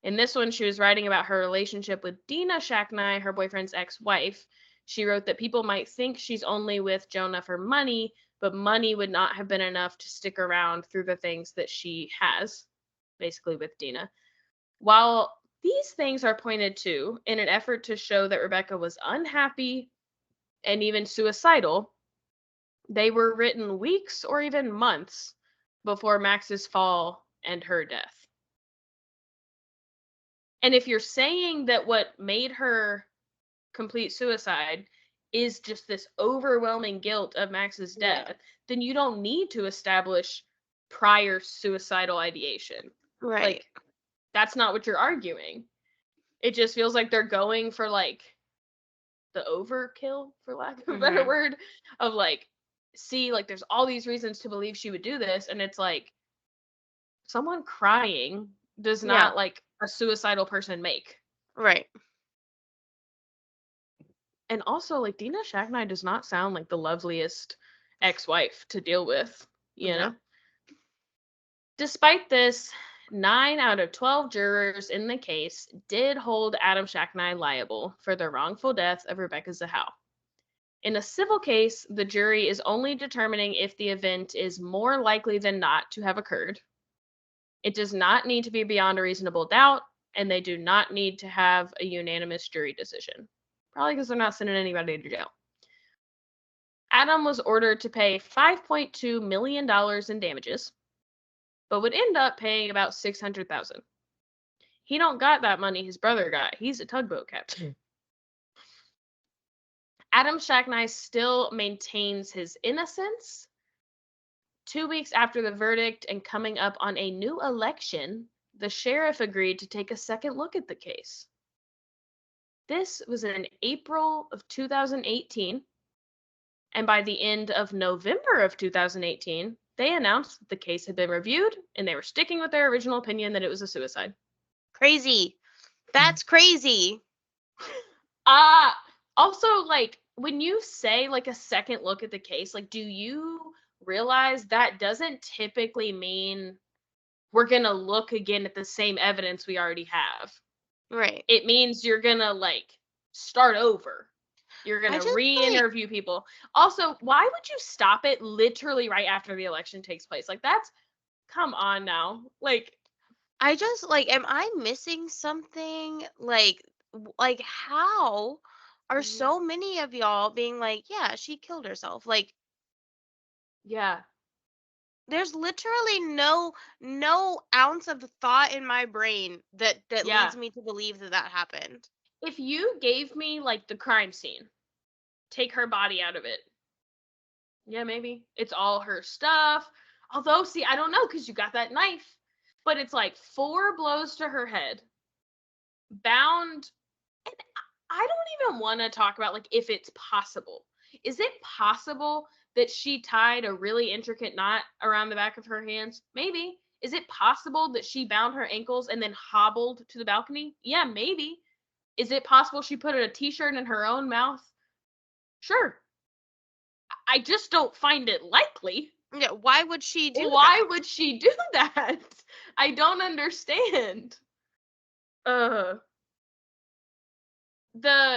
In this one, she was writing about her relationship with Dina Shacknai, her boyfriend's ex-wife. She wrote that people might think she's only with Jonah for money, but money would not have been enough to stick around through the things that she has, basically with Dina. While these things are pointed to in an effort to show that Rebecca was unhappy and even suicidal, they were written weeks or even months before Max's fall and her death. And if you're saying that what made her complete suicide is just this overwhelming guilt of Max's death, then you don't need to establish prior suicidal ideation. Right. Like, that's not what you're arguing. It just feels like they're going for, like, the overkill, for lack of a better word, of, like, see, like, there's all these reasons to believe she would do this, and it's like, someone crying does not, like, a suicidal person make. Right. And also, like, Dina Shacknai does not sound like the loveliest ex-wife to deal with, you know? Despite this, 9 out of 12 jurors in the case did hold Adam Shacknai liable for the wrongful death of Rebecca Zahau. In a civil case, the jury is only determining if the event is more likely than not to have occurred. It does not need to be beyond a reasonable doubt, and they do not need to have a unanimous jury decision. Probably because they're not sending anybody to jail. Adam was ordered to pay $5.2 million in damages, but would end up paying about $600,000. He don't got that money his brother got. He's a tugboat captain. Adam Shacknai still maintains his innocence. 2 weeks after the verdict and coming up on a new election, the sheriff agreed to take a second look at the case. This was in April of 2018, and by the end of November of 2018, they announced that the case had been reviewed and they were sticking with their original opinion that it was a suicide. Crazy. That's crazy. Also, like, when you say, like, a second look at the case, like, do you realize that doesn't typically mean we're gonna look again at the same evidence we already have? Right. It means you're gonna, like, start over. You're going I to just re-interview people. Also, why would you stop it literally right after the election takes place? Like, that's, come on now. Like, I just like, am I missing something? Like how are so many of y'all being like, yeah, she killed herself? Like, yeah. there's literally no ounce of thought in my brain that Yeah. leads me to believe that that happened. If you gave me like the crime scene, take her body out of it. Yeah, maybe. It's all her stuff. Although, see, I don't know because you got that knife. But it's like 4 blows to her head, bound. And I don't even want to talk about like if it's possible. Is it possible that she tied a really intricate knot around the back of her hands? Maybe. Is it possible that she bound her ankles and then hobbled to the balcony? Yeah, maybe. Is it possible she put a t-shirt in her own mouth? Sure. I just don't find it likely. Yeah, why would she do Why that? would she do that? I don't understand. The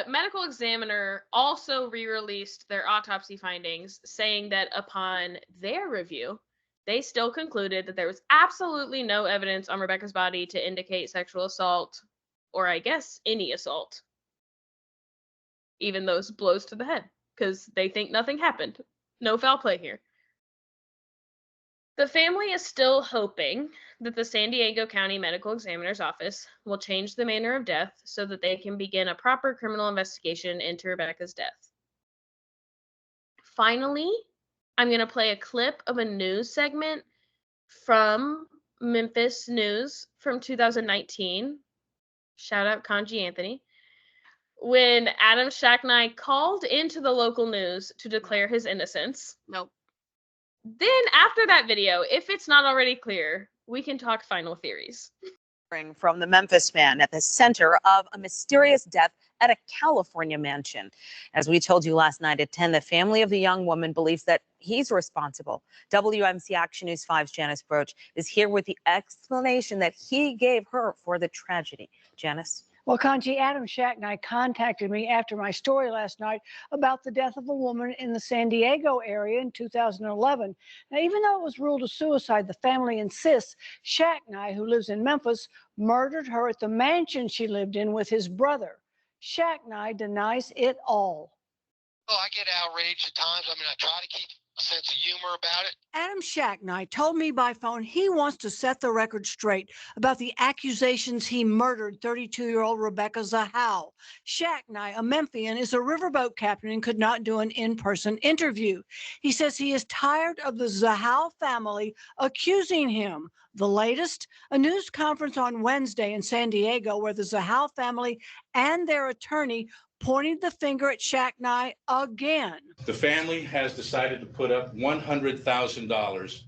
medical examiner also re-released their autopsy findings, saying that upon their review, they still concluded that there was absolutely no evidence on Rebecca's body to indicate sexual assault, or I guess any assault. Even those blows to the head, because they think nothing happened. No foul play here. The family is still hoping that the San Diego County Medical Examiner's Office will change the manner of death so that they can begin a proper criminal investigation into Rebecca's death. Finally, I'm going to play a clip of a news segment from Memphis News from 2019. Shout out Kanji Anthony. When Adam Shacknai called into the local news to declare his innocence. Nope. Then after that video, if it's not already clear, we can talk final theories. From the Memphis man at the center of a mysterious death at a California mansion. As we told you last night at 10, the family of the young woman believes that he's responsible. WMC Action News 5's Janice Broach is here with the explanation that he gave her for the tragedy. Janice? Well, Conchi, Adam Shacknai contacted me after my story last night about the death of a woman in the San Diego area in 2011. Now, even though it was ruled a suicide, the family insists Shacknai, who lives in Memphis, murdered her at the mansion she lived in with his brother. Shacknai denies it all. Oh, I get outraged at times. I mean, I try to keep a sense of humor about it. Adam Shacknai told me by phone he wants to set the record straight about the accusations he murdered 32-year-old Rebecca Zahau. Shacknai, a Memphian, is a riverboat captain and could not do an in-person interview. He says he is tired of the Zahau family accusing him. The latest, a news conference on Wednesday in San Diego where the Zahau family and their attorney pointed the finger at Shacknai again. The family has decided to put up $100,000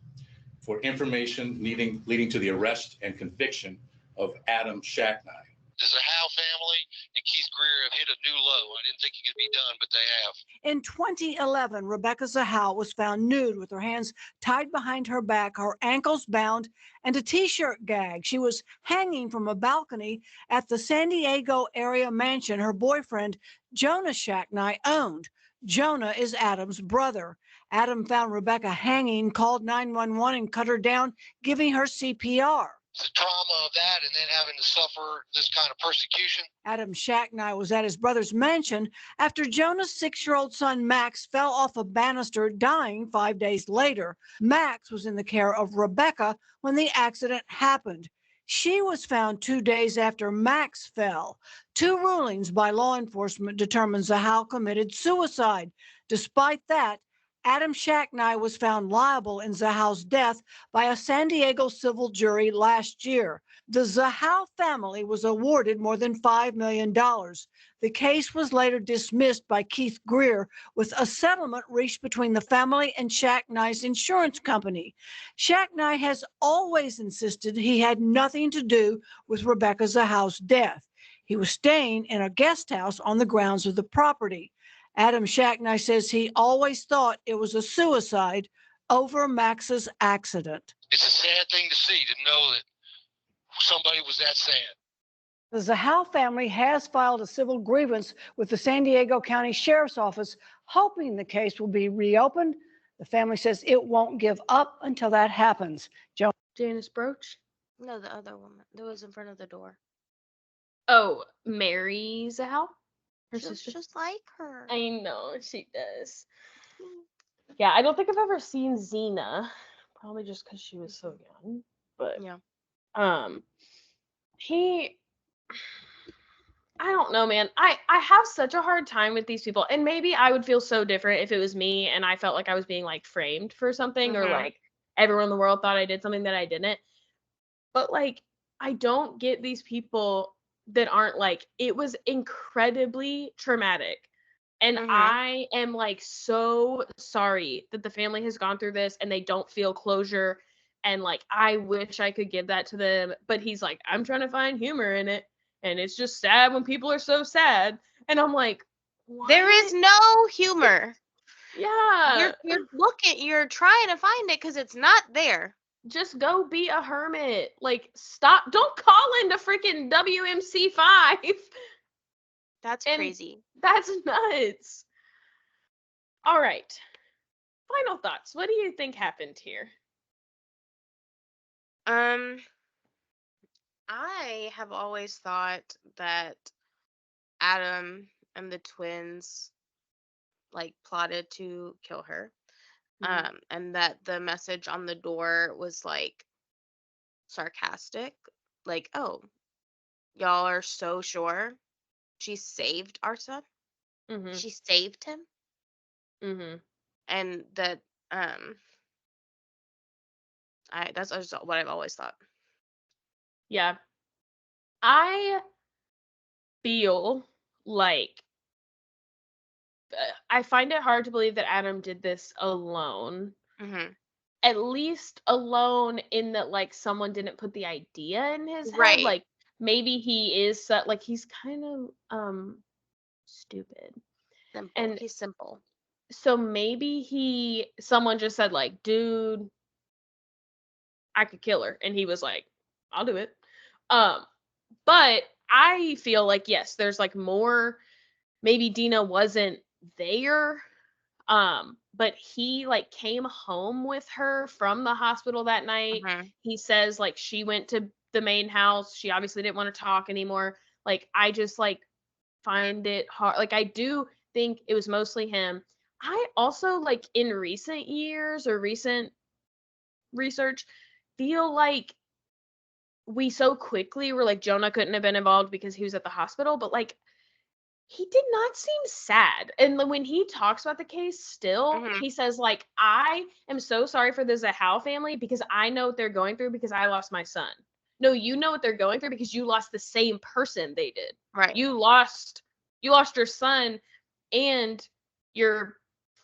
for information leading to the arrest and conviction of Adam Shacknai. The Zahau family and Keith Greer have hit a new low. I didn't think it could be done, but they have. In 2011, Rebecca Zahau was found nude with her hands tied behind her back, her ankles bound, and a t-shirt gag. She was hanging from a balcony at the San Diego area mansion her boyfriend, Jonah Shacknai, owned. Jonah is Adam's brother. Adam found Rebecca hanging, called 911 and cut her down, giving her CPR. The trauma of that and then having to suffer this kind of persecution. Adam Shacknai was at his brother's mansion after Jonah's 6-year-old son Max fell off a banister, dying 5 days later. Max was in the care of Rebecca when the accident happened. She was found 2 days after Max fell. 2 rulings by law enforcement determined Zahau committed suicide. Despite that, Adam Shacknai was found liable in Zahau's death by a San Diego civil jury last year. The Zahau family was awarded more than $5 million. The case was later dismissed by Keith Greer with a settlement reached between the family and Shacknai's insurance company. Shacknai has always insisted he had nothing to do with Rebecca Zahau's death. He was staying in a guest house on the grounds of the property. Adam Shacknai says he always thought it was a suicide over Max's accident. It's a sad thing to see, to know that somebody was that sad. The Zahau family has filed a civil grievance with the San Diego County Sheriff's Office, hoping the case will be reopened. The family says it won't give up until that happens. Janice Broach? No, the other woman that was in front of the door. Oh, Mary Zahau? Her She looks sister? just like her. I know, she does. Yeah, I don't think I've ever seen Xena. Probably just because she was so young. But Yeah. he I don't know, man. I have such a hard time with these people. And maybe I would feel so different if it was me and I felt like I was being like framed for something or Mhm. like everyone in the world thought I did something that I didn't. But like I don't get these people that aren't like it was incredibly traumatic. And Mhm. I am like so sorry that the family has gone through this and they don't feel closure. And like, I wish I could give that to them. But he's like, I'm trying to find humor in it. And it's just sad when people are so sad. And I'm like, There is what? no humor. Yeah. You're trying to find it because it's not there. Just go be a hermit. Like, stop. Don't call into freaking WMC5. That's And crazy. that's nuts. All right. Final thoughts. What do you think happened here? I have always thought that Adam and the twins like plotted to kill her. And that the message on the door was like sarcastic. Like, oh, y'all are so sure she saved our son? Mm-hmm. She saved him? Mm-hmm. And that that's just what I've always thought. Yeah. I feel like I find it hard to believe that Adam did this alone. Mhm. At least alone in that like someone didn't put the idea in his head. Right. Like maybe he is like he's kind of stupid. Simple. And He's simple. so maybe someone just said like, dude, I could kill her. And he was like, I'll do it. But I feel like yes, there's like more. Maybe Dina wasn't there. But he like came home with her from the hospital that night. Mhm. He says like she went to the main house. She obviously didn't want to talk anymore. Like I just like find it hard. Like I do think it was mostly him. I also like in recent years or recent research feel like we so quickly were like Jonah couldn't have been involved because he was at the hospital, but like he did not seem sad. And when he talks about the case still, Mhm. he says like I am so sorry for the Zahau family because I know what they're going through because I lost my son. No, you know what they're going through because you lost the same person they did. Right. You lost your son and your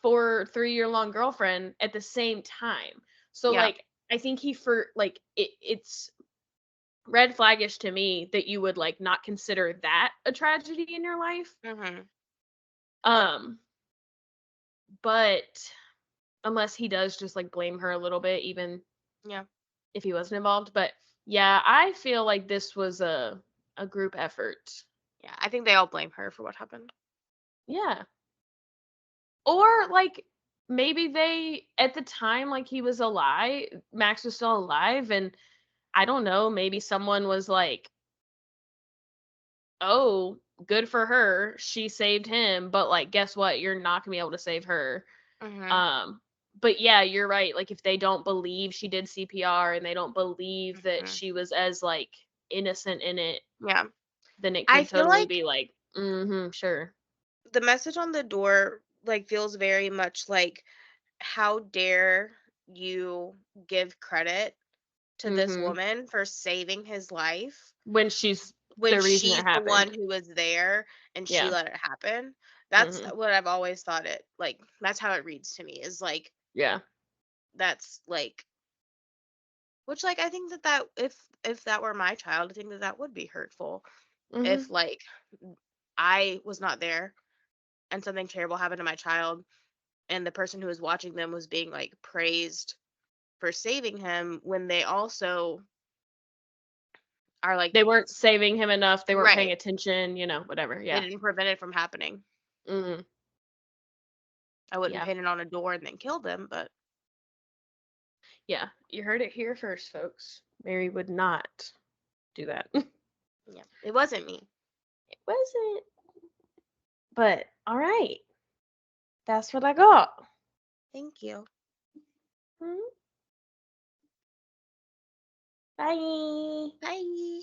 3-year long girlfriend at the same time. So Yeah. like I think it's red flaggish to me that you would like not consider that a tragedy in your life. Mhm. But unless he does just like blame her a little bit, even Yeah. if he wasn't involved. But yeah, I feel like this was a group effort. Yeah. I think they all blame her for what happened. Yeah. Or like maybe they at the time like he was alive, Max was still alive, and I don't know, maybe someone was like, oh, good for her, she saved him, but like guess what, you're not gonna be able to save her. Mhm. But yeah, you're right, like if they don't believe she did CPR and they don't believe that Mhm. she was as like innocent in it, Yeah. then it I could feel totally like be like, sure. the message on the door like feels very much like, how dare you give credit to this Mm-hmm. woman for saving his life When she's when the reason she's it the one happened. who was there and she Yeah. let it happen. That's Mm-hmm. what I've always thought it like that's how it reads to me is like Yeah. that's like which like I think that if that were my child, I think that that would be hurtful Mm-hmm. if like I was not there and something terrible happened to my child and the person who was watching them was being like praised for saving him when they also are like They weren't saving him enough. They weren't paying Right. attention. Whatever. they Yeah. didn't prevent it from happening. Mm, I wouldn't yeah. pin it on a door and then kill them, but Yeah. You heard it here first, folks. Mary would not do that. yeah, it wasn't me. It wasn't. But all right. That's what I got. Thank you. Mhm. Bye. Bye.